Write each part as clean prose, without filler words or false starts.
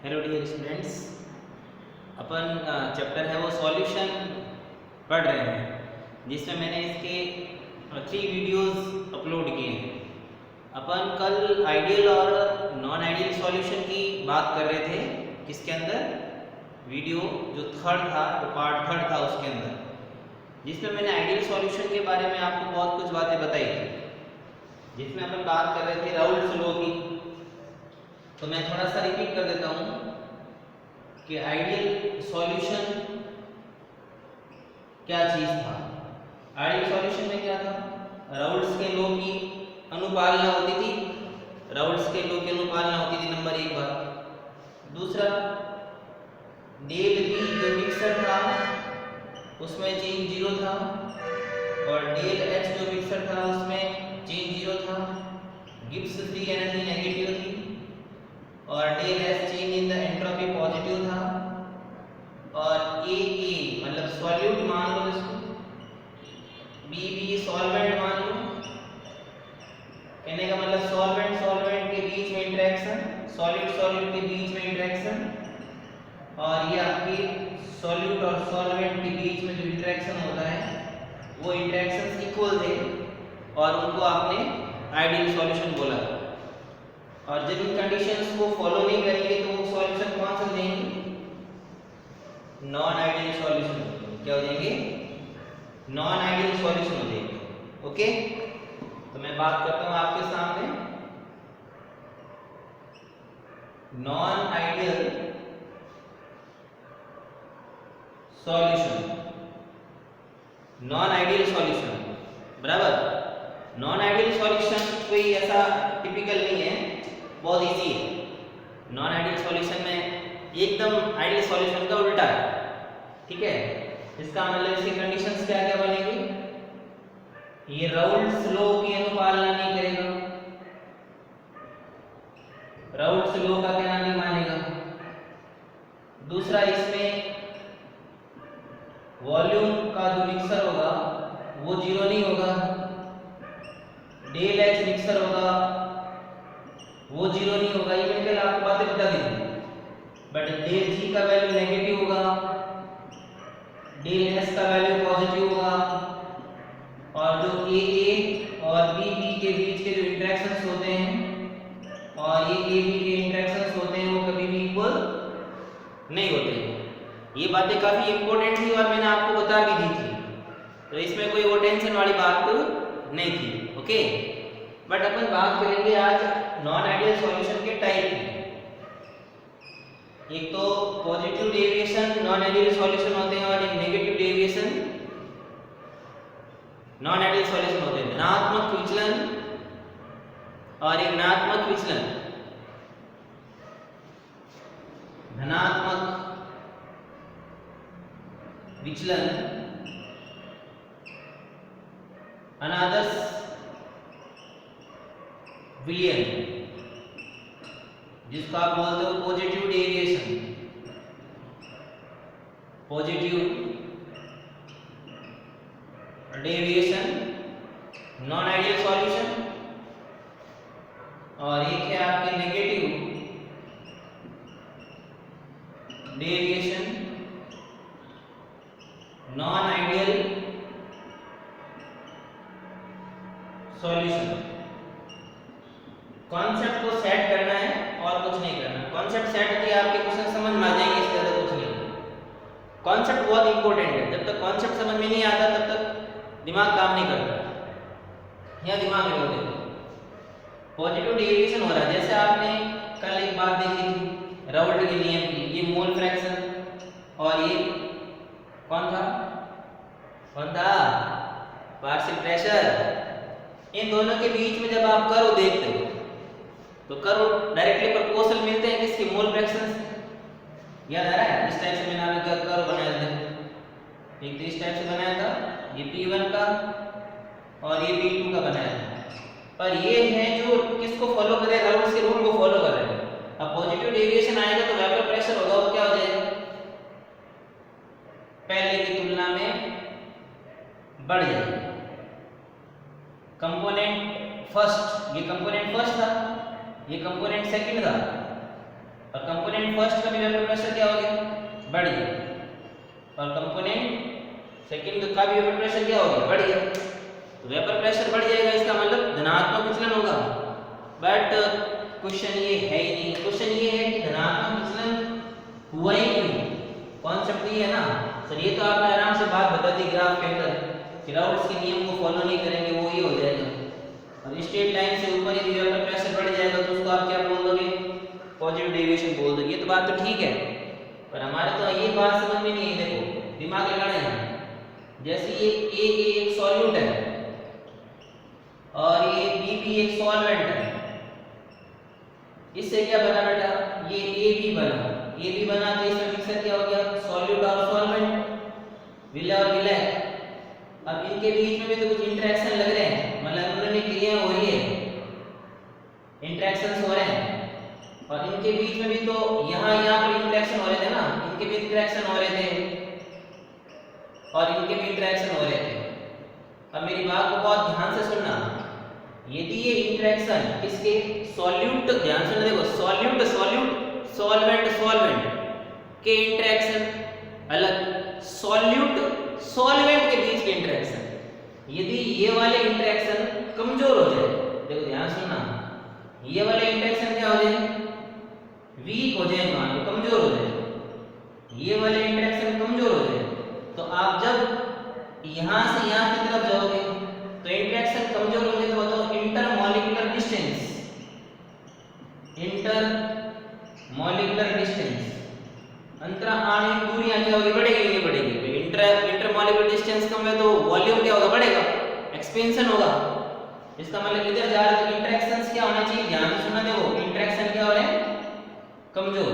Hello dear students, अपन chapter है वो solution पढ़ रहे हैं, जिसमें मैंने इसके 3 वीडियोस अपलोड किए हैं। अपन कल आइडियल और नॉन आइडियल सॉल्यूशन की बात कर रहे थे। किसके अंदर? वीडियो जो थर्ड था, जो पार्ट थर्ड था उसके अंदर, जिसमें मैंने आइडियल सॉल्यूशन के बारे में आपको बहुत कुछ बातें बताई थी, जिसमें अपन बात कर रहे थे राउल्स लॉ की। तो मैं थोड़ा सा रिपीट कर देता हूँ कि आइडियल सॉल्यूशन क्या चीज था। आइडियल सॉल्यूशन में क्या था? राउल्स के लॉ की अनुपालना होती थी। राउल्स के लॉ की अनुपालना होती थी नंबर 1 बात। दूसरा, डेल बी जो मिक्सर था उसमें चेंज 0 था, और डेल एच जो मिक्सर था उसमें चेंज 0 था। गिब्स फ्री एनर्जी नेगेटिव थी, और del S change in the entropy positive था। और ए मतलब सॉल्यूट मान लो इसको, बी सॉल्वेंट मान लो। कहने का मतलब सॉल्वेंट सॉल्वेंट के बीच में इंटरेक्शन, सॉलिड सॉलिड के बीच में इंटरेक्शन, और ये आपके सॉल्यूट और सॉल्वेंट के बीच में जो इंटरेक्शन होता है वो इंटरेक्शंस इक्वल थे, और उनको आपने आइडियल सॉल्यूशन बोला। और जब इन कंडीशंस को फॉलो नहीं करेंगे तो वो सॉल्यूशन कौन सा देंगे? Non ideal solution. क्या हो जाएंगे? नॉन आइडियल सॉल्यूशन हो जाएंगे। ओके, तो मैं बात करता हूं आपके सामने non ideal solution. Non ideal solution बराबर। नॉन आइडियल सॉल्यूशन कोई ऐसा टिपिकल नहीं है, बहुत इजी है। नॉन आइडियल सॉल्यूशन में एकदम आइडियल सॉल्यूशन का उल्टा है। ठीक है, इसका मतलब इसकी कंडीशंस क्या क्या बनेगी? ये राउल्स लॉ की अनुपालना नहीं करेगा, राउल्स लॉ का कहना नहीं मानेगा। दूसरा, इसमें वॉल्यूम का जो मिक्सर होगा वो 0 नहीं होगा। डेल एच मिक्सर होगा वो 0 नहीं होगा। ये मैंने कल आपको बातें बता दी थी। बट डेल जी का वैल्यू नेगेटिव होगा, डेल एस का वैल्यू पॉजिटिव होगा, और जो ए और बी के बीच के जो इंटरेक्शंस होते हैं और ये ए बी के इंटरेक्शंस होते हैं वो कभी भी इक्वल नहीं होते हैं। ये बातें काफी इंपॉर्टेंट थी और मैंने आपको बता भी दी थी, तो इसमें कोई वो टेंशन वाली बात नहीं थी। ओके, बट अपन बात करेंगे आज नॉन आइडियल सॉल्यूशन के टाइप की। एक तो positive deviation non ideal solution होते हैं, और एक negative deviation non ideal solution होते हैं। धनात्मक विचलन और एक ऋणात्मक विचलन। धनात्मक विचलन अनादर्श विलयन, जिसको आप बोलते हो positive deviation. Positive deviation non ideal solution, और एक है आपके negative deviation non ideal solution. Concept को सेट करना है और कुछ नहीं करना। कॉन्सेप्ट सेट किया आपके क्वेश्चन समझ में आ जाएंगे, इससे ज्यादा कुछ नहीं। कॉन्सेप्ट बहुत इंपॉर्टेंट है। जब तक कॉन्सेप्ट समझ में नहीं आता तब तक दिमाग काम नहीं करता, या दिमाग लगा देता। पॉजिटिव डेविएशन हो रहा है, जैसे आपने कल एक बात देखी थी राउल्ट के नियम की। ये मोल फ्रैक्शन और ये कौन था? Partial pressure. इन दोनों के बीच में जब आप कर्व देखते हो तो कर्व डायरेक्टली प्रोपोर्शनल मिलते हैं किसके? मोल फ्रैक्शन से। याद आ रहा है? इस टाइप से मैंने आपको कर्व बनाया था। एक तो इस टाइप से बनाया था, ये P1 का और ये P2 का बनाया था। पर ये है जो किसको फॉलो कर रहे हैं? राउल्स के रूल को फॉलो कर रहे हैं। अब पॉजिटिव डेविएशन आएगा तो वेपर प्रेशर होगा, वो क्या हो जाएगा? पहले की तुलना में बढ़ जाएगा। कंपोनेंट फर्स्ट, ये कंपोनेंट फर्स्ट था, ये कंपोनेंट सेकंड था, और कंपोनेंट फर्स्ट और कंपोनेंट सेकंड का भी वेपर प्रेशर क्या हो गया, बढ़ गया। तो वेपर प्रेशर बढ़ जाएगा, इसका मतलब धनात्मक विचलन होगा। बट क्वेश्चन ये है ही नहीं। क्वेश्चन ये है कि धनात्मक विचलन हुआ ही क्यों, कॉन्सेप्ट ये है ना सर। ये तो आपने आराम से बात बता दी ग्राफ के अंदर कि राउल्स के नियम को फॉलो नहीं करेंगे वो ही हो जाएगा। और स्ट्रेट लाइन से ऊपर यदि वेपर प्रेशर बढ़ जाएगा तो उसको आप क्या बोल दोगे, पॉजिटिव डेविएशन बोल दोगे। ये तो बात तो ठीक है, पर हमारे तो ये बात समझ में नहीं है। देखो दिमाग लगाना है। जैसे ये ए एक सॉल्यूट है और ये बी एक सॉल्वेंट है, इससे क्या बना बेटा, ये ए बी बना तो इसमें मिक्सर क्या हो गया, सॉल्यूट और सॉल्वेंट, विला और विलायक। अब इनके बीच में भी तो कुछ इंटरेक्शन लग रहे हैं, मतलब उन्होंने क्रिया हो रही है, इंटरेक्शंस हो रहे हैं। और इनके बीच में भी तो यहाँ पर इंटरेक्शन हो रहे थे ना, इनके भी इंटरेक्शन हो रहे थे और इनके भी इंटरेक्शन हो रहे थे। अब मेरी बात को बहुत ध्यान से सुनना। यदि ये इंटरेक्शन किसके, सॉल्यूट, ध्यान से देखो, सॉल्यूट सॉल्वेंट के इंटरेक्शन अलग, सॉल्यूट सॉल्वेंट के बीच के इंटरेक्शन, यदि ये वाले इंटरेक्शन कमजोर हो जाए, देखो ध्यान सुनना, ये वाले इंटरेक्शन क्या हो जाए, वीक हो जाए, मान लो कमजोर हो जाए, ये वाले इंटरेक्शन कमजोर हो जाए, तो आप जब यहां से यहां की तरफ जाओगे तो इंटरेक्शन कमजोर हो जाए तो बताओ इंटरमॉलिक्यूलर डिस्टेंस, अंतरा आणविक दूरियां क्या होगी, बढ़ेगी। इंटरमॉलिक्यूलर डिस्टेंस कम है तो वॉल्यूम क्या होगा, बढ़ेगा, एक्सपेंशन होगा। इसका मतलब इधर जा रहे तो इंटरेक्शंस क्या होना चाहिए, ध्यान से सुनना। देखो इंटरेक्शन क्या हो रहे हैं, कमजोर,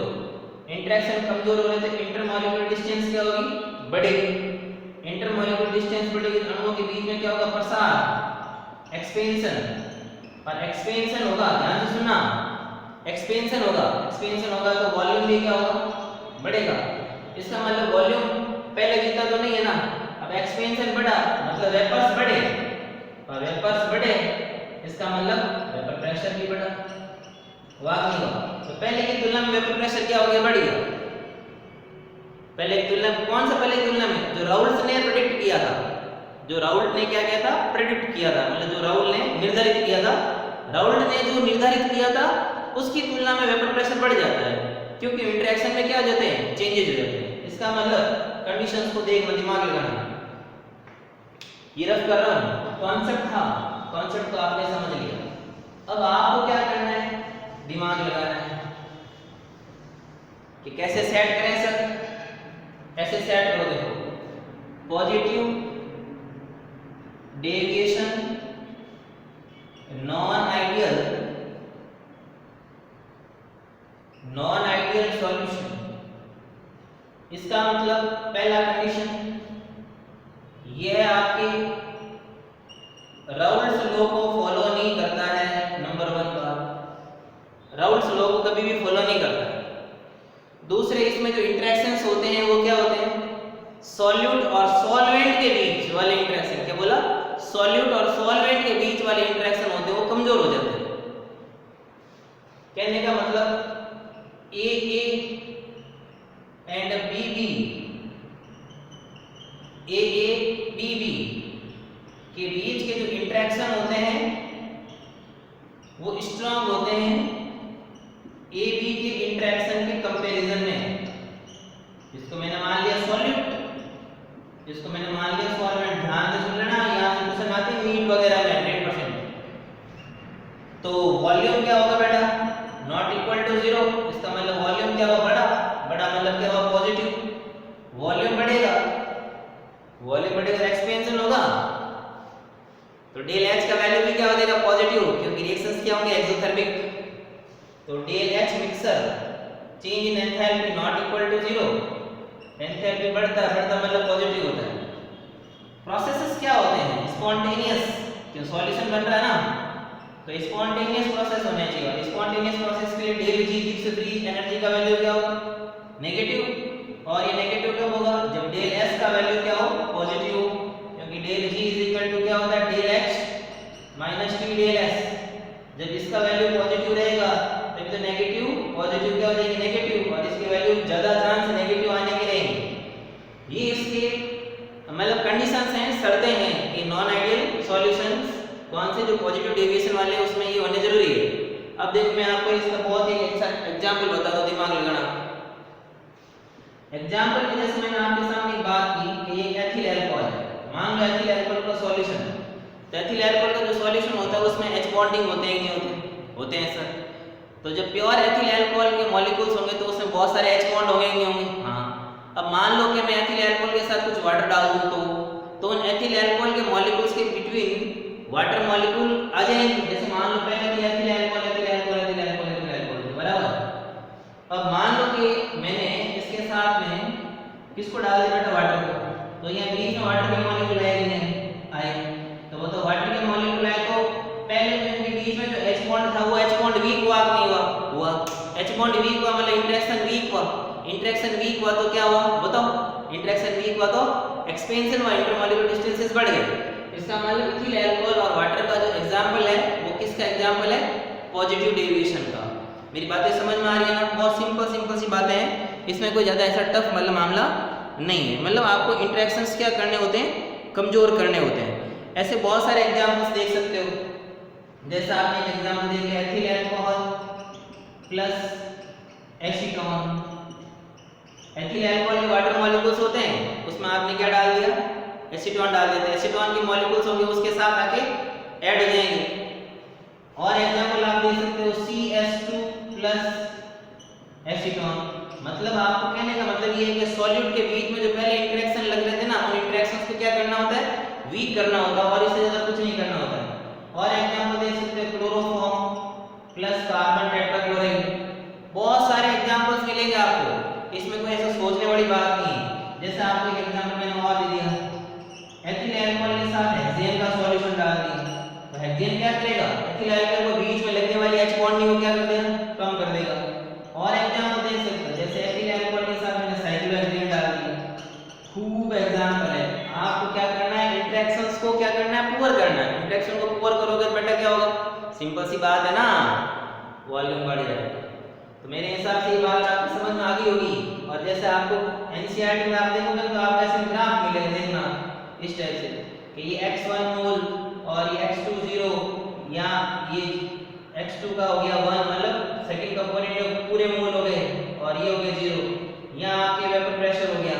इंटरेक्शन कमजोर हो रहे तो इंटरमॉलिक्यूलर डिस्टेंस क्या होगी, बढ़ेगी। इंटरमॉलिक्यूलर डिस्टेंस बढ़ेगी तो अणुओं के बीच में क्या होगा, प्रसार, एक्सपेंशन। और एक्सपेंशन होगा, ध्यान से सुनना, एक्सपेंशन होगा तो वॉल्यूम भी क्या होगा, बढ़ेगा। इसका मतलब वॉल्यूम पहले जितना तो नहीं है ना, अब एक्सपेंशन बढ़ा मतलब वेपर्स बढ़े, और वेपर्स बढ़े इसका मतलब वेपर प्रेशर भी बढ़ा, वाह नहीं हुआ। तो पहले की तुलना में वेपर प्रेशर क्या हो गया, बढ़ गया। पहले की तुलना में, कौन सा पहले की तुलना में, जो राउल्ट ने प्रेडिक्ट किया था, जो राउल्ट ने क्या किया था, प्रेडिक्ट किया था, मतलब जो राउल्ट ने निर्धारित किया था, राउल्ट ने जो निर्धारित किया था उसकी तुलना में वेपर प्रेशर बढ़ जाता है, क्योंकि इंटरेक्शन में क्या हो जाते हैं, चेंजेस हो जाते हैं। इसका मतलब कंडीशंस को देखना, दिमाग लगाना। ये रफ कर रहा हूं, कॉन्सेप्ट था, कॉन्सेप्ट तो आपने समझ लिया। अब आपको क्या करना है, दिमाग लगाना है कि कैसे सेट करें सर। ऐसे सेट करो, देखो positive deviation, non ideal solution. इसका मतलब पहला कंडीशन ये है आपके राउल्ट्स लॉ को फॉलो नहीं करता है, नंबर 1 बात, राउल्ट्स लॉ को कभी भी फॉलो नहीं करता है। दूसरे, इसमें जो इंटरेक्शंस होते हैं वो क्या होते हैं, सॉल्यूट और सॉल्वेंट के बीच वाले इंटरेक्शन, क्या बोला, सॉल्यूट और सॉल्वेंट के बीच वाले इंटरेक्शन होते हैं वो कमजोर हो जाते हैं। कहने का मतलब ए एंड बी बी के बीच के जो इंटरेक्शन होते हैं वो स्ट्रांग होते हैं ए बी के इंटरेक्शन के कंपैरिजन में। इसको मैंने मान लिया सॉल्यूट, इसको मैंने मान लिया सॉल्वेंट। ध्यान से सुन लेना, यहाँ से क्वेश्चन आते हैं नीट वगैरह में 100%। तो वॉल्यूम क्या होगा बेटा, नॉट इक्वल टू 0। इसका मतलब वॉल्यूम क्या होगा, बड़ा मतलब क्या होगा, पॉजिटिव। वॉल्यूम बढ़ेगा एक्सपेंशन होगा, तो डेल एच का वैल्यू भी क्या हो जाएगा, पॉजिटिव, क्योंकि रिएक्शंस क्या होंगे, एक्सोथर्मिक। तो del H mixer change in enthalpy not equal to 0। Enthalpy बढ़ता मतलब पॉजिटिव होता है। प्रोसेसेस क्या होते हैं, स्पॉन्टेनियस, क्यों सॉल्यूशन बन रहा है ना, तो स्पॉन्टेनियस प्रोसेस होने चाहिए। और स्पॉन्टेनियस प्रोसेस के लिए डेल जी जिससे फ्री एनर्जी का वैल्यू क्या होगा, नेगेटिव। और ये नेगेटिव कब होगा, जब डेल एस का वैल्यू क्या हो, पॉजिटिव हो, क्योंकि del G is equal to क्या होता है, del H minus T del S. जब इसका वैल्यू पॉजिटिव रहेगा तब तो नेगेटिव पॉजिटिव क्या हो जाएगी, नेगेटिव, और इसकी वैल्यू ज्यादा चांस नेगेटिव आने की रहेगी। ये पॉजिटिव डेविएशन वाले उसमें ये होने जरूरी है। अब देखो मैं आपको इसका बहुत ही अच्छा एग्जांपल बता दूं, दिमाग लगाना। एग्जांपल में जैसे मैंने आपके सामने एक बात की कि ये एथिल अल्कोहल है, मान लो एथिल अल्कोहल का सॉल्यूशन है, तो एथिल अल्कोहल का जो सॉल्यूशन होता है उसमें H बॉन्डिंग होते हैं कि नहीं होते? होते हैं सर। तो जब प्योर एथिल अल्कोहल के मॉलिक्यूल्स होंगे तो उसमें बहुत सारे H बॉन्ड होंगे नहीं होंगे? हाँ। अब मान लो कि मैं एथिल अल्कोहल के साथ कुछ वाटर डाल दूं तो उन एथिल अल्कोहल के मॉलिक्यूल्स के बिटवीन वाटर मॉलिक्यूल आ जाएंगे। जैसे मान लो पहले तो ethyl alcohol ethyl alcohol ethyl alcohol ethyl alcohol, बराबर। अब मान लो कि मैंने इसके साथ में किसको डाल दिया बेटा? वाटर को। तो यहाँ बीच में वाटर के मॉलिक्यूल आए नहीं आए? तो वो तो वाटर के मॉलिक्यूल आए तो पहले जो इनके बीच में जो H बॉन्ड था वो H बॉन्ड वीक हुआ कि नहीं हुआ? हुआ। H बॉन्ड वीक हुआ मतलब इंटरेक्शन वीक हुआ। इंटरेक्शन वीक हुआ तो क्या हुआ बताओ? इंटरेक्शन वीक हुआ तो एक्सपेंशन हुआ, इंटरमॉलिक्यूलर डिस्टेंसेस बढ़ गए। इसका मतलब इथिल अल्कोहल और वाटर का जो एग्जांपल है वो किसका एग्जांपल है? पॉजिटिव डेविएशन का। मेरी बातें समझ में आ रही है ना? बहुत सिंपल सी बातें हैं, इसमें कोई ज़्यादा ऐसा टफ मतलब मामला नहीं है। मतलब आपको इंटरेक्शंस क्या करने होते हैं? कमज़ोर करने होते हैं। ऐसे बहुत सारे एग्जांपल्स देख सकते हो, जैसा आपने एक एग्जांपल देख लिया ethyl alcohol plus acetone. Ethyl alcohol के वाटर मॉलिक्यूल्स होते हैं, उसमें आपने क्या डाल दिया? एसीटोन डाल देते हैं। एसीटोन के मॉलिक्यूल्स होंगे उसके साथ आके ऐड हो जाएंगे। और एग्जांपल आप देख सकते हो CH2 प्लस एसीटोन। मतलब आपको कहने का मतलब ये है कि सॉल्यूट के बीच में जो पहले इंटरेक्शन लग रहे थे ना, उन इंटरेक्शंस को क्या करना होता है? वीक करना होता है, और इससे ज्यादा कुछ नहीं करना होता है। और एग्जांपल देख सकते हो क्लोरोफॉर्म प्लस कार्बन टेट्राक्लोराइड। बहुत सारे एग्जांपल्स मिलेंगे आपको, इसमें कोई ऐसा सोचने वाली बात नहीं है। जैसे आपको एक एग्जांपल मैंने और दे दिया, एथिल अल्कोहल के साथ हेक्सेन का सॉल्यूशन डाल दिया, तो हेक्सेन क्या करेगा? एथिल अल्कोहल को बीच में लगने वाली H बॉन्डिंग को क्या कर देगा? कम कर देगा। और एग्जांपल देख सकते हो, जैसे एथिल अल्कोहल के साथ मैंने साइक्लोहेक्सेन डाल दिया। खूब एग्जांपल है। आपको क्या करना है? इंटरेक्शंस को क्या करना है? पुअर करना है। इंटरेक्शन को पुअर करोगे तो बेटा क्या होगा? सिंपल सी बात है ना, वॉल्यूम बढ़ जाएगा। तो मेरे हिसाब से ये बात आपको समझ में आ गई होगी। और जैसे आपको एनसीईआरटी में आप देखोगे तो आपको ऐसे ग्राफ मिलेगा, देखना इस टाइप से कि ये x1 मोल और ये x2 0, या ये x2 का हो गया 1, मतलब सेकंड कंपोनेंट पूरे मोल हो गए, और ये हो गया 0। यहाँ आपके वेपर प्रेशर हो गया।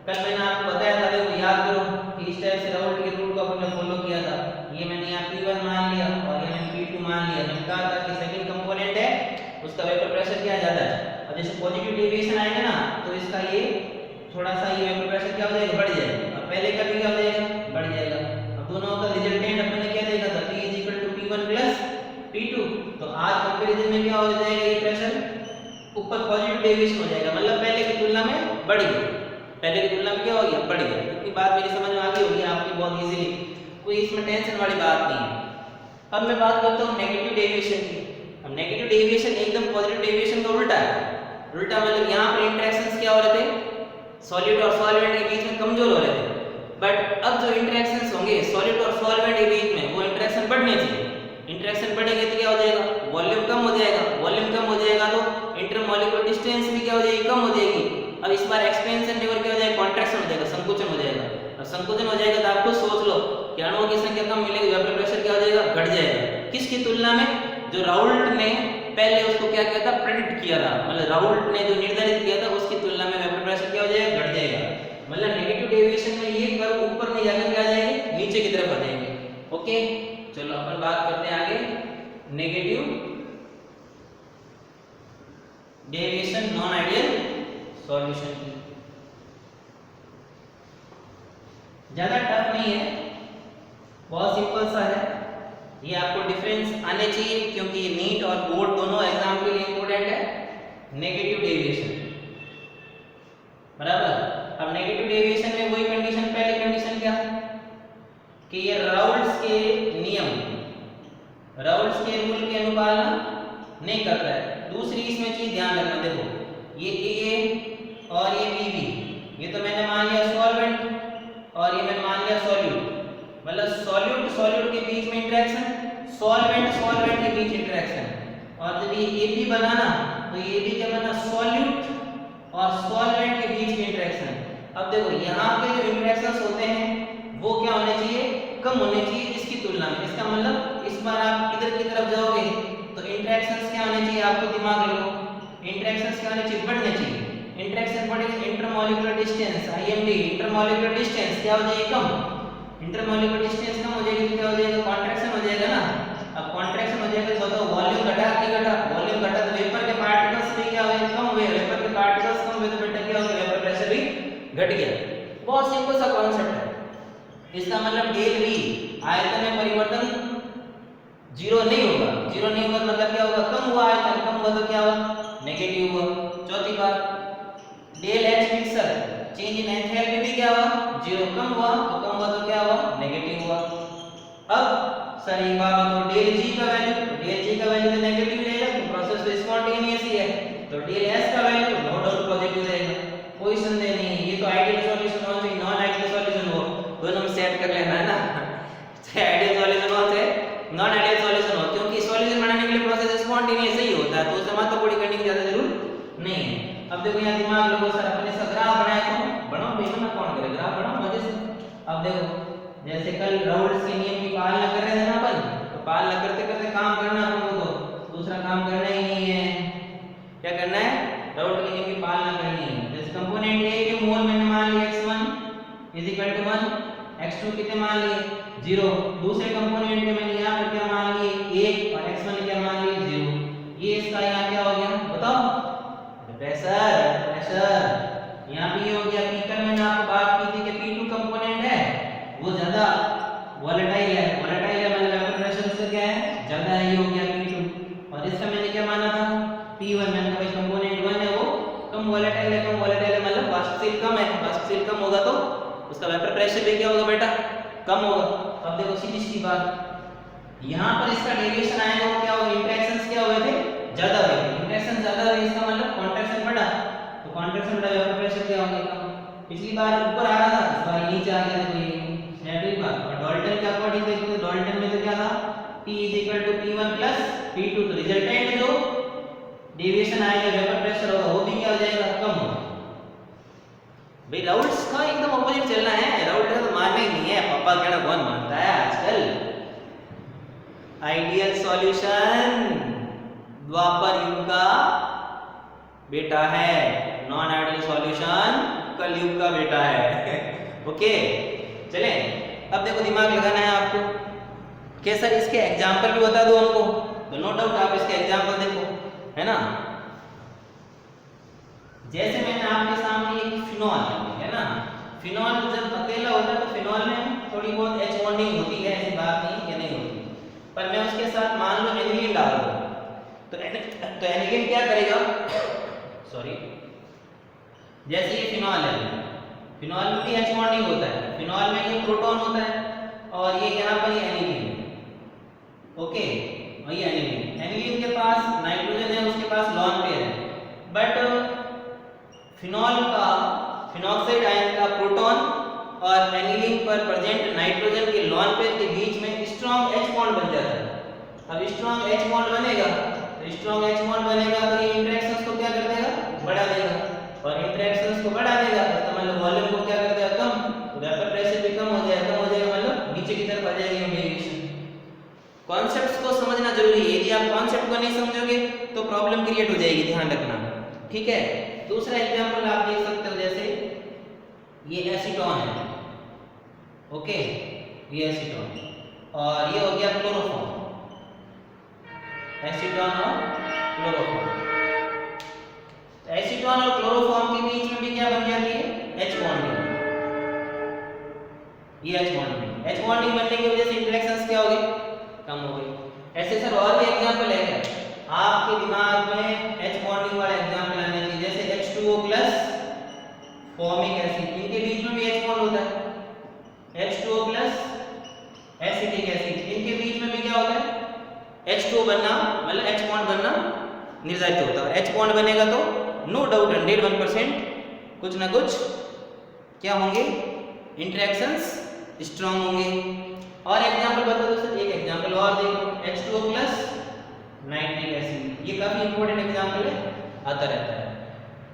कल मैंने आपको बताया था, देखो याद करो कि इस टाइप से राउल्ट के रूल को अपने फॉलो किया था। ये मैंने यहाँ P1 मान लिया और ये मैंने P2 मान लिया। मैंने कहा था कि सेकंड कंपोनेंट है उसका वेपर प्रेशर क्या ज्यादा है, और जैसे पॉजिटिव डेविएशन आएगा ना तो इसका ये थोड़ा सा ये वेपर प्रेशर क्या हो जाएगा? बढ़ जाएगा। और पहले का भी क्या हो जाएगा? बढ़ जाएगा। अब दोनों का रिजल्टेंट अपन ने क्या देखा था? P = P1 + P2। तो आज कंपैरिजन में क्या हो जाएगा? ये प्रेशर ऊपर पॉजिटिव डेविएशन हो जाएगा, मतलब पहले की तुलना में बढ़ गया। पहले की तुलना में क्या हो गया? बढ़ गया। इतनी बात मेरी समझ में आ गई होगी आपकी बहुत इजीली, कोई इसमें टेंशन वाली बात नहीं है। अब मैं बात करता हूँ नेगेटिव डेविएशन की। अब नेगेटिव डेविएशन एकदम पॉजिटिव डेविएशन का उल्टा है। उल्टा मतलब यहाँ पर इंटरेक्शंस क्या हो रहे थे? सॉलिड और सॉल्वेंट के बीच में कमजोर हो रहे थे। बट अब जो इंटरेक्शंस होंगे सॉलिड और सॉल्वेंट के बीच में, वो इंटरेक्शन बढ़ने चाहिए। इंटरेक्शन बढ़ेंगे तो क्या हो जाएगा? वॉल्यूम कम हो जाएगा। वॉल्यूम कम हो जाएगा तो इंटरमॉलिक्यूलर डिस्टेंस भी क्या हो जाएगी? कम हो जाएगी। अब इस बार एक्सपेंशन नहीं और क्या हो जाएगा? कॉन्ट्रैक्शन हो जाएगा, संकुचन हो जाएगा। अब संकुचन हो जाएगा तो आप खुद सोच लो कि अणुओं की संख्या कम मिलेगी, वेपर प्रेशर क्या हो जाएगा? घट जाएगा। किसकी तुलना में? जो राउल्ट ने पहले उसको क्या किया था? प्रेडिक्ट किया था, मतलब राउल्ट ने जो निर्धारित किया था उसकी तुलना में वेपर प्रेशर क्या हो जाएगा? घट जाएगा। मतलब नेगेटिव डेविएशन में ये कर्व ऊपर नहीं जाकर क्या जाएंगे? नीचे की तरफ आ जाएंगे। ओके, चलो अपन बात करते हैं आगे negative deviation non ideal solution की। ज्यादा टफ नहीं है, बहुत सिंपल सा है। ये आपको डिफरेंस आने चाहिए क्योंकि नीट और बोर्ड दोनों एग्जाम के लिए इंपॉर्टेंट है। नेगेटिव डेविएशन, बराबर। अब नेगेटिव डेविएशन में वही कंडीशन, पहली कंडीशन क्या कि ये राउल्ट्स के नियम, राउल्ट्स के रूल की अनुपालना नहीं करता है। दूसरी इसमें चीज ध्यान रखना, देखो ये AA और ये BB, ये तो मैंने मान लिया सॉल्वेंट और ये मैंने मान लिया सॉल्यूट। मतलब सॉल्यूट सॉल्यूट के बीच में इंटरेक्शन, सॉल्वेंट सॉल्वेंट के बीच इंटरेक्शन। और जब ये AB बना ना तो ये भी क्या बना? सॉल्यूट और सॉल्वेंट के बीच में इंटरेक्शन। अब देखो यहाँ पे जो इंटरेक्शंस होते हैं वो क्या होने चाहिए? कम होने चाहिए इसकी तुलना में। इसका मतलब इस बार आप इधर की तरफ जाओगे तो इंटरेक्शंस क्या होने चाहिए, आपको दिमाग लगाओ, इंटरेक्शंस क्या होने चाहिए, बढ़ने चाहिए। इंटरेक्शन बढ़ेंगे, intermolecular distance IMD, intermolecular distance क्या हो जाएगी, कम। इंटरमॉलिक्यूलर डिस्टेंस कम हो जाएगी तो क्या हो जाएगा, कॉन्ट्रैक्शन हो जाएगा ना। अब कॉन्ट्रैक्शन हो जाएगा तो बताओ वॉल्यूम घटा कि घटा, वॉल्यूम घटा तो वेपर के पार्टिकल्स भी क्या हुए, कम हुए। वेपर के पार्टिकल्स कम हुए तो बेटा क्या हो गया, वेपर प्रेशर भी घट गया। बहुत सिंपल सा कॉन्सेप्ट है। इसका मतलब डेल वी आयतन में परिवर्तन जीरो नहीं होगा। जीरो नहीं होगा मतलब क्या होगा, कम हुआ आयतन, कम हुआ तो क्या हुआ, नेगेटिव हुआ। चौथी बात, del H mixer change in enthalpy भी क्या हुआ, जीरो। कम हुआ तो कम हुआ तो क्या हुआ, नेगेटिव हुआ। अब सर एक बात बताओ, डेल जी का वैल्यू, डेल जी का वैल्यू तो नेगेटिव रहेगा, तो प्रोसेस तो स्पॉन्टेनियस ही है। तो डेल एस का वैल्यू नो डाउट पॉजिटिव रहेगा, कोई संदेह नहीं है। ये तो आइडियल सॉल्यूशन हो चाहे नॉन आइडियल सॉल्यूशन हो, दोनों में सेट कर लेना है ना। चाहे आइडियल सॉल्यूशन हो चाहे नॉन आइडियल सॉल्यूशन हो, क्योंकि सॉल्यूशन बनाने के लिए प्रोसेस स्पॉन्टेनियस ही होता है, तो उसमें माथापच्ची करने की ज्यादा जरूरत नहीं है। अब देखो यहाँ दिमाग लोगों सर अपने से ग्राफ बनाया तो बनाओ बेटा ना, कौन करे ग्राफ बनाओ मजे से। अब देखो जैसे कल राउल्ट्स के नियम की पालना कर रहे थे ना अपन, तो पालना करते करते काम करना अपन को, तो दूसरा काम करना ही नहीं है। क्या करना है, राउल्ट के नियम की पालना करनी है। जैसे कंपोनेंट ए के मोल मैंने मान लिया x1 is equal to 1, x2 कितने मान लिए 0। दूसरे कंपोनेंट के मैंने यहाँ पर क्या मान लिए 1 और x1 क्या मान लिए 0। ये इसका यहाँ क्या हो गया बताओ, प्रेशर। प्रेशर यहाँ भी ये हो गया। पीकर मैंने आपको बात की थी कि P2 कंपोनेंट है वो ज्यादा वोलेटाइल है, वोलेटाइल है मतलब वेपर प्रेशर उससे क्या है ज्यादा है, ये हो गया P2। और इसका मैंने क्या माना था P1, मैंने कहा भाई कंपोनेंट 1 है वो कम वोलेटाइल है, कम वोलेटाइल है मतलब वाष्पशील कम है, वाष्पशील कम होगा तो उसका वेपर प्रेशर भी क्या होगा बेटा, कम होगा। अब देखो सीधी सी बात, यहाँ पर इसका डेविएशन आएगा वो क्या होगा, इंटरेक्शंस क्या हुए थे ज्यादा हुए, इंटरेक्शन ज्यादा हुए, इसका मतलब कॉन्ट्रैक्शन बढ़ा, तो कॉन्ट्रैक्शन बढ़ा वेपर प्रेशर क्या होगा कम। पिछली बार ऊपर आ रहा था, इस बार नीचे आ गया, देखो ये नेगेटिव बात। और डाल्टन के अकॉर्डिंग देखो, डाल्टन में तो क्या था P = P1 + P2, तो रिजल्टेंट जो डेविएशन आएगा वेपर प्रेशर होगा वो भी क्या हो जाएगा, कम होगा। भाई राउल्ट्स का एकदम ऑपोजिट चलना है, राउल्ट तो मानना ही नहीं है, पापा कहना कौन मानता है आजकल। आइडियल सॉल्यूशन द्वापर युग का बेटा है, नॉन आइडियल सॉल्यूशन कलयुग का बेटा है। ओके चले, अब देखो दिमाग लगाना है आपको कि सर इसके एग्जाम्पल भी बता दो हमको, तो नो डाउट आप इसके एग्जाम्पल देखो, है ना। जैसे मैंने आपके सामने एक फिनॉल है ना, फिनॉल जब अकेला होता है तो फिनॉल में थोड़ी बहुत H बॉन्डिंग होती है, ऐसी बात नहीं कि नहीं होती, पर मैं उसके साथ मान लो एनिलीन डाल दूं तो एनिलीन क्या करेगा, सॉरी, जैसे ये फिनॉल है, फिनॉल में भी H बॉन्डिंग होता है, फिनॉल में ये प्रोटॉन होता है और ये यहाँ पर ये एनिलीन है। ओके, वही एनिलीन, एनिलीन के पास नाइट्रोजन है, उसके पास लॉन पेयर है, बट फिनॉल का फिनॉक्साइड आयन का प्रोटॉन और एनिलीन पर प्रेजेंट नाइट्रोजन के लॉन पेयर के बीच में स्ट्रॉन्ग H बॉन्ड बन जाता है। अब स्ट्रॉन्ग H बॉन्ड बनेगा तो स्ट्रॉन्ग H बॉन्ड बनेगा तो ये इंटरेक्शंस को क्या कर देगा, बढ़ा देगा, और इंटरेक्शंस को बढ़ा देगा तो मतलब वॉल्यूम को क्या कर देगा, कम, तो वेपर प्रेशर भी कम हो जाएगा मतलब नीचे की तरफ आ जाएगी डेविएशन। कॉन्सेप्ट्स को समझना जरूरी है, यदि आप कॉन्सेप्ट को नहीं समझोगे तो प्रॉब्लम क्रिएट हो जाएगी, ध्यान रखना, ठीक है। दूसरा एग्जांपल आप देख सकते हो, जैसे ये एसीटोन है, ओके, ये एसीटोन और ये हो गया क्लोरोफॉर्म, एसीटोन और क्लोरोफॉर्म। एसीटोन और क्लोरोफॉर्म के बीच में भी क्या बन जाती है, H बॉन्डिंग, ये H बॉन्डिंग, H बॉन्डिंग बनने की वजह से इंटरेक्शंस क्या हो गई, कम हो गई। ऐसे सर और भी एग्जांपल है क्या, आपके दिमाग में H बॉन्डिंग वाला एग्जांपल आने चाहिए, जैसे H2O प्लस फॉर्मिक एसिड, इनके बीच में भी H बॉन्ड होता है, H2O प्लस एसिटिक एसिड, इनके बीच में भी क्या होता है, H2O बनना मतलब H बॉन्ड बनना निर्धारित होता है। H बॉन्ड बनेगा तो नो डाउट 101% कुछ ना कुछ क्या होंगे, इंटरेक्शंस स्ट्रॉन्ग होंगे। और एग्जांपल बता दो सर, एक एग्जांपल और देखो, H2O प्लस नाइट्रिक एसिड, ये काफी इंपॉर्टेंट एग्जांपल है, आता रहता है।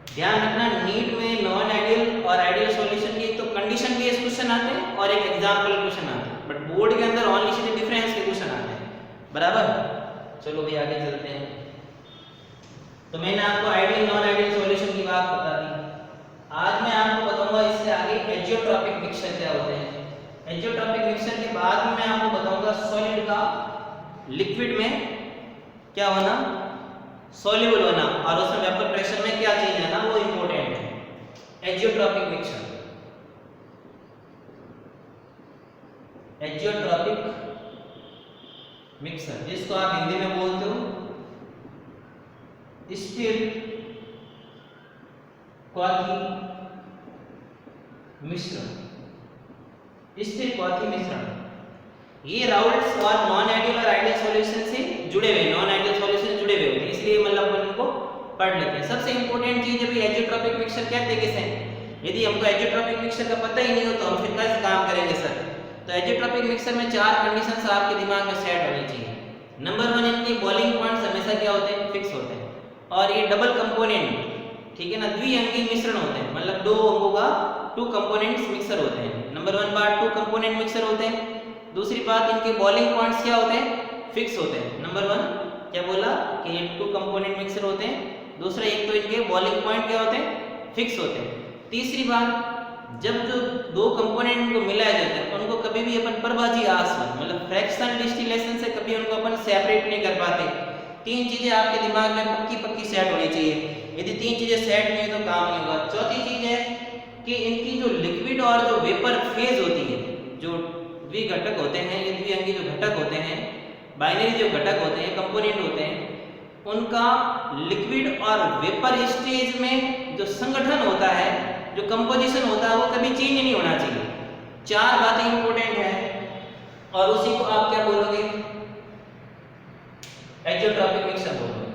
ध्यान रखना, नीट में नॉन आइडियल और आइडियल सॉल्यूशन की एक तो कंडीशन बेस्ड क्वेश्चन आते हैं और एक एग्जांपल क्वेश्चन आते हैं, बट बोर्ड के अंदर ओनली सीधे डिफरेंस के क्वेश्चन आते हैं। बराबर। चलो भाई आगे चलते हैं। तो मैंने आपको आइडियल नॉन आइडियल सॉल्यूशन की बात बता दी। आज मैं आपको बताऊंगा इससे आगे एजियोट्रॉपिक मिक्सचर क्या होते हैं। एजियोट्रॉपिक मिक्सचर के बाद में मैं आपको बताऊंगा सॉलिड का लिक्विड में क्या होना, सॉल्युबल होना, और उसमें वेपर प्रेशर में क्या चेंज आना, वो इंपॉर्टेंट है। एजियोट्रॉपिक मिक्सचर, एजियोट्रॉपिक मिक्सर जिसको आप हिंदी में बोलते हो स्थिर क्वाथी मिश्रण, स्थिर क्वाथी मिश्रण। ये राउल्ट्स और नॉन आइडियल और आइडियल सॉल्यूशन से जुड़े हुए, नॉन आइडियल सॉल्यूशन से जुड़े हुए होते हैं, इसलिए मतलब अपन इनको पढ़ लेते हैं। सबसे इंपॉर्टेंट चीज है भाई एजियोट्रॉपिक मिक्सचर क्या तरीके से है। यदि हमको एजियोट्रॉपिक मिक्सचर का पता ही नहीं हो तो हम फिर कैसे काम करेंगे सर। तो एजियोट्रॉपिक मिक्सचर में 4 कंडीशंस आपके दिमाग में सेट होनी चाहिए। नंबर 1, इनके बॉइलिंग पॉइंट्स हमेशा क्या होते हैं, फिक्स होते हैं, और ये डबल कंपोनेंट, ठीक है ना, द्विअंगी मिश्रण होते हैं, मतलब 2 अंगों का 2 कंपोनेंट्स मिक्सर होते हैं। नंबर 1 बात 2 कंपोनेंट मिक्सर होते हैं। दूसरी बात इनके बॉइलिंग पॉइंट्स क्या होते हैं, फिक्स होते हैं। नंबर 1 क्या बोला कि ये 2 कंपोनेंट मिक्सर होते हैं। दूसरा एक तो इनके बॉइलिंग पॉइंट क्या होते हैं, फिक्स होते हैं। तीसरी बात, जब जो 2 कंपोनेंट को मिलाया जाता है उनको कभी भी अपन परभाजी आसवन मतलब फ्रैक्शनल डिस्टिलेशन से कभी उनको अपन सेपरेट नहीं कर पाते। 3 चीजें आपके दिमाग में पक्की सेट होनी चाहिए। यदि 3 चीजें सेट नहीं है तो काम नहीं होगा। चौथी चीज है कि इनकी जो लिक्विड और जो वेपर फेज होती है, जो द्विघटक होते हैं, ये द्विअंगी जो घटक होते हैं, बाइनरी जो घटक होते हैं, कंपोनेंट होते हैं, उनका लिक्विड और वेपर स्टेज में जो संगठन होता है, जो कंपोजिशन होता है, वो कभी चेंज नहीं होना चाहिए। 4 बातें इंपॉर्टेंट है और उसी को आप क्या बोलोगे, एजियोट्रॉपिक मिक्सचर बोलोगे।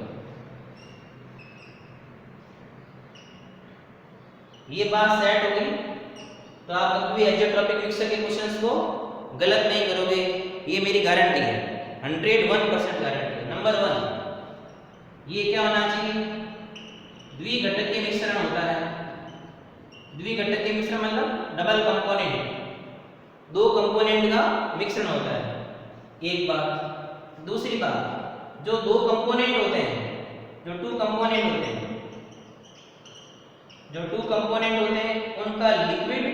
ये बात सेट हो गई तो आप कभी एजियोट्रॉपिक मिक्सचर के क्वेश्चंस को गलत नहीं करोगे, ये मेरी गारंटी है, 101% गारंटी है। नंबर 1 ये क्या होना चाहिए, द्विघटकीय मिश्रण होता है। द्विघटकीय मिश्रण मतलब डबल कंपोनेंट, 2 कंपोनेंट का मिश्रण होता है, एक बात। दूसरी बात, जो 2 कंपोनेंट होते हैं, जो 2 कंपोनेंट होते हैं, जो 2 कंपोनेंट होते हैं, उनका लिक्विड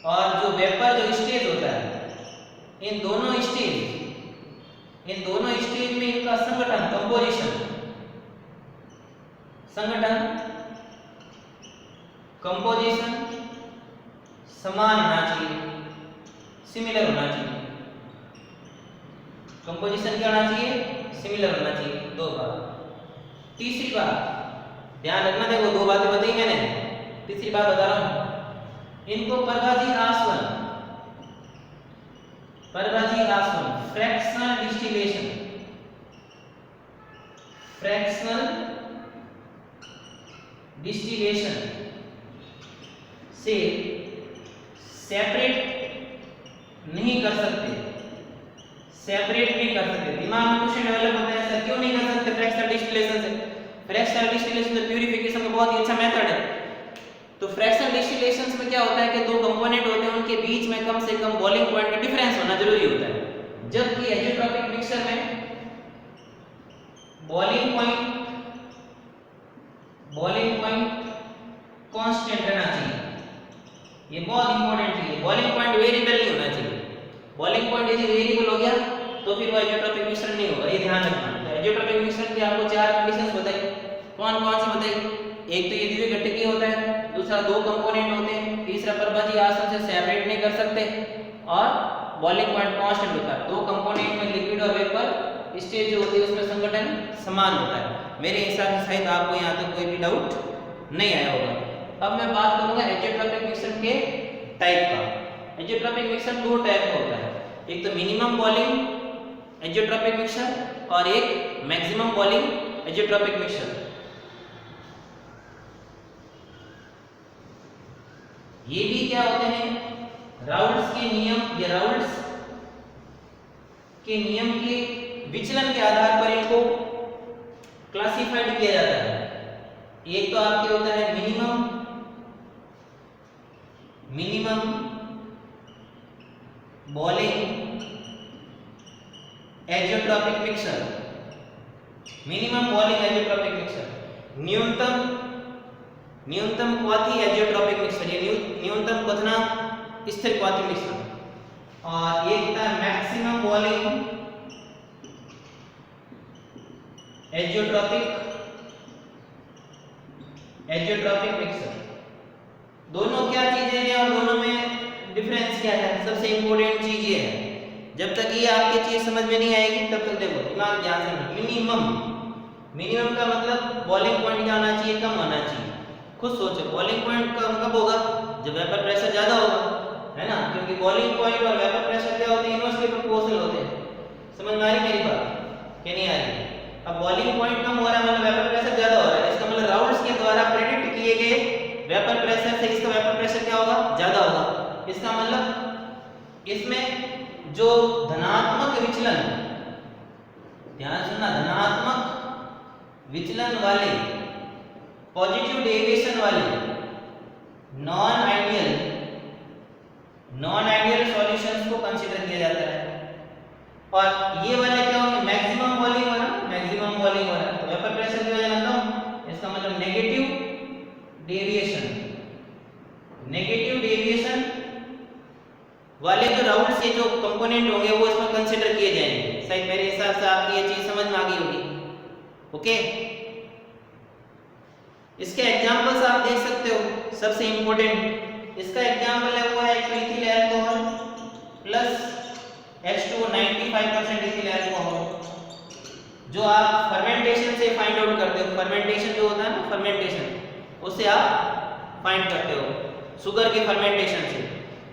और जो वेपर जो स्टेज होता है, इन दोनों स्टेज में इनका संगठन, कंपोजिशन, कंपोजिशन समान होना चाहिए, सिमिलर होना चाहिए। कंपोजिशन क्या होना चाहिए, सिमिलर होना चाहिए। 2 बात। तीसरी बात ध्यान रखना, देखो 2 बातें बताई मैंने, तीसरी बात बता रहा हूं, इनको परभाजी आसवन, फ्रैक्शनल डिस्टिलेशन, से सेपरेट नहीं कर सकते, दिमाग में क्वेश्चन डेवलप होता है, सर क्यों नहीं कर सकते फ्रैक्शनल डिस्टिलेशन से? फ्रैक्शनल डिस्टिलेशन तो प्यूरिफिकेशन का बहुत ही अच्छा मेथड है। तो फ्रैक्शनल डिस्टिलेशन में क्या होता है कि 2 कंपोनेंट होते हैं, उनके बीच में कम से कम बॉइलिंग पॉइंट का डिफरेंस होना जरूरी होता है। जबकि एजियोट्रॉपिक मिक्सचर में बॉइलिंग पॉइंट कांस्टेंट रहना चाहिए, ये बहुत इंपॉर्टेंट है। बॉइलिंग पॉइंट वेरिएबल नहीं होना चाहिए। बॉइलिंग पॉइंट यदि वेरिएबल हो गया तो फिर वो एजियोट्रॉपिक मिक्सचर नहीं होगा, ये ध्यान रखना। तो एजियोट्रॉपिक मिक्सचर की आपको 4 कंडीशंस बताई, कौन सी बताई? एक तो ये द्विघटकीय होता है, दूसरा 2 कंपोनेंट होते हैं, तीसरा परभाजी आसवन से सेपरेट नहीं कर सकते, और बॉइलिंग पॉइंट कांस्टेंट होता है। 2 कंपोनेंट में लिक्विड और वेपर स्टेज जो होती है उसमें संगठन समान होता है। मेरे हिसाब से शायद आपको यहाँ तक कोई भी डाउट नहीं आया होगा। अब मैं बात करूंगा एजियोट्रॉपिक मिक्सचर के टाइप का। एजियोट्रॉपिक मिक्सचर 2 टाइप का होता है, एक तो मिनिमम बॉइलिंग एजियोट्रॉपिक मिक्सचर और एक मैक्सिमम बॉइलिंग एजियोट्रॉपिक मिक्सचर। ये भी क्या होते हैं, राउल्ट्स के नियम या राउल्ट्स के नियम के विचलन के आधार पर इनको क्लासिफाइड किया जाता है। एक तो आपके होता है minimum boiling azeotropic mixture, minimum boiling azeotropic mixture, न्यूनतम क्वाथी एजियोट्रॉपिक मिक्सचर, ये न्यूनतम क्वथनांक स्थिर क्वाथी मिश्रण, और ये था मैक्सिमम बॉइलिंग एजियोट्रॉपिक मिक्सचर। दोनों क्या चीजें हैं और दोनों में डिफरेंस क्या है? सबसे इंपॉर्टेंट चीज ये है, जब तक ये आपकी चीज समझ में नहीं आएगी तब तक देखो दिमाग ध्यान से। मिनिमम का मतलब बॉइलिंग पॉइंट क्या होना चाहिए? कम होना चाहिए। खुद सोचो बॉइलिंग पॉइंट कब होगा? जब वेपर प्रेशर ज्यादा होगा, है ना? क्योंकि बॉइलिंग पॉइंट और वेपर प्रेशर क्या होते हैं? इनवर्सली प्रोपोर्शनल होते हैं। समझ में आ रही मेरी बात कि नहीं आ रही? अब बॉइलिंग पॉइंट कम हो रहा है मतलब वेपर प्रेशर ज्यादा हो रहा है, इसका मतलब राउल्ट्स के द्वारा प्रेडिक्ट किए गए वेपर प्रेशर से इसका वेपर प्रेशर क्या होगा? ज्यादा होगा। इसका मतलब इसमें जो धनात्मक विचलन, ध्यान सुनना, धनात्मक विचलन वाले, पॉजिटिव डेविएशन वाले नॉन आइडियल सॉल्यूशंस को कंसीडर किया जाता है। और ये वाले क्या होंगे? मैक्सिमम बॉइलिंग हो रहा है, तो वेपर प्रेशर की वजह से कम, इसका मतलब नेगेटिव डेविएशन वाले जो राउल्ट्स के जो कंपोनेंट होंगे वो इसमें कंसीडर किए जाएंगे। सही, मेरे हिसाब से आपकी ये चीज समझ में आ गई होगी। ओके, इसके एग्जांपल्स आप देख सकते हो। सबसे इंपॉर्टेंट इसका एग्जांपल है वो है ethyl alcohol plus H2O 95% ethyl alcohol, जो आप फर्मेंटेशन से फाइंड आउट करते हो। फर्मेंटेशन जो होता है ना, फर्मेंटेशन उससे आप फाइंड करते हो, शुगर के फर्मेंटेशन से।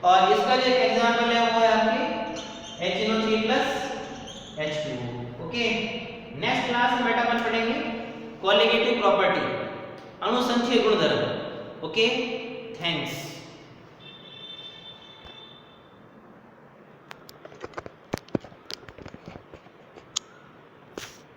और इसका जो एक एग्जांपल है वो है आपकी HNO3 plus H2O। Okay, next class में बेटा अपन पढ़ेंगे कोलिगेटिव प्रॉपर्टी, अणुसंख्यीय गुणधर्म। Okay, thanks.